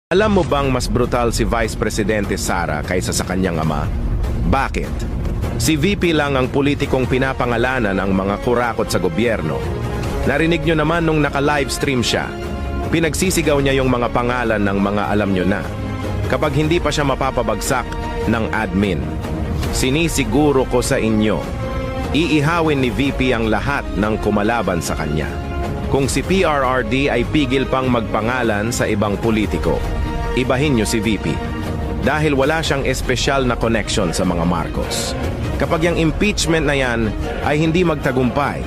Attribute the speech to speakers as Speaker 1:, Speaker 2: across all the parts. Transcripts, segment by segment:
Speaker 1: Alam mo bang mas brutal si Vice Presidente Sara kaysa sa kanyang ama? Bakit? Si VP lang ang politikong pinapangalanan ng mga kurakot sa gobyerno. Narinig nyo naman nung naka-livestream siya. Pinagsisigaw niya yung mga pangalan ng mga alam nyo na. Kapag hindi pa siya mapapabagsak ng admin. Sinisiguro ko sa inyo, iihawin ni VP ang lahat ng kumalaban sa kanya. Kung si PRRD ay pigil pang magpangalan sa ibang politiko, ibahin nyo si VP. Dahil wala siyang espesyal na connection sa mga Marcos. Kapag yung impeachment na yan ay hindi magtagumpay,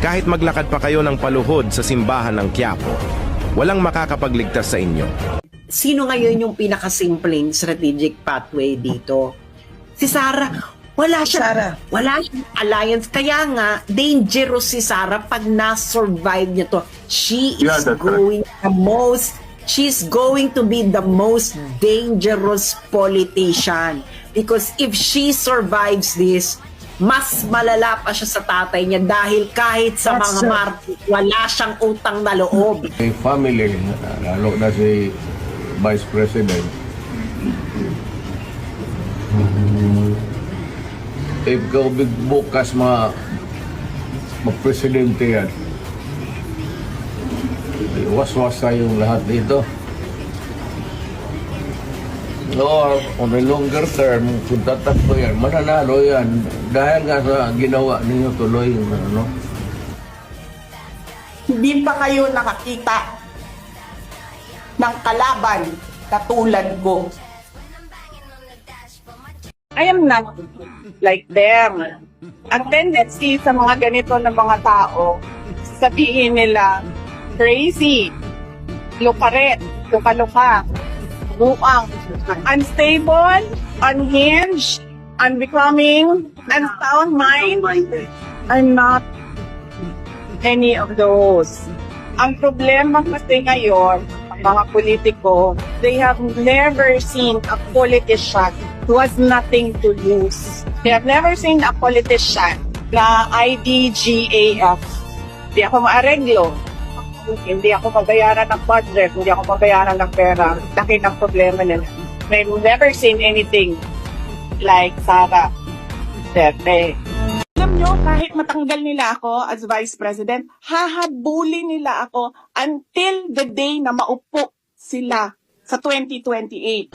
Speaker 1: kahit maglakad pa kayo ng paluhod sa simbahan ng Quiapo, walang makakapagligtas sa inyo.
Speaker 2: Sino ngayon yung pinakasimpleng strategic pathway dito? Si Sara. Wala siyang alliance. Kaya nga, dangerous si Sara pag na-survive niya to. She's going to be the most dangerous politician. Because if she survives this, mas malala pa siya sa tatay niya dahil kahit sa mga Marcos, wala siyang utang na loob.
Speaker 3: May family, lalo na si Vice President. Ikaw bukas mag-presidente yan. Was-was yung lahat dito. No, on a longer term, kung tatakbo yan, mananalo yan. Dahil nga sa ginawa ninyo tuloy yung ano.
Speaker 4: Hindi pa kayo nakakita ng kalaban katulad ko. I am not like them. Ang tendency sa mga ganito na mga tao, sabihin nila, crazy, lukaret, luka-luka, buang, unstable, unhinged, unbecoming, unsound mind. I'm not any of those. Ang problema kasi ngayon, mga politiko, they have never seen a politician who has nothing to lose. They have never seen a politician na IDGAF. Hindi ako maareglo. Hindi ako mabayaran ng budget. Hindi ako mabayaran ng pera. Laki ng problema nila. They've never seen anything like Sara Duterte. Alam nyo, kahit matanggal nila ako as Vice President, hahabulin nila ako until the day na maupo sila sa 2028.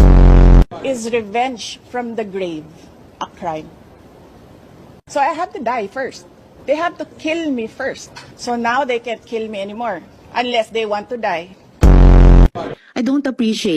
Speaker 4: Is revenge from the grave a crime? So I have to die first. They have to kill me first. So now they can't kill me anymore unless they want to die.
Speaker 5: I don't appreciate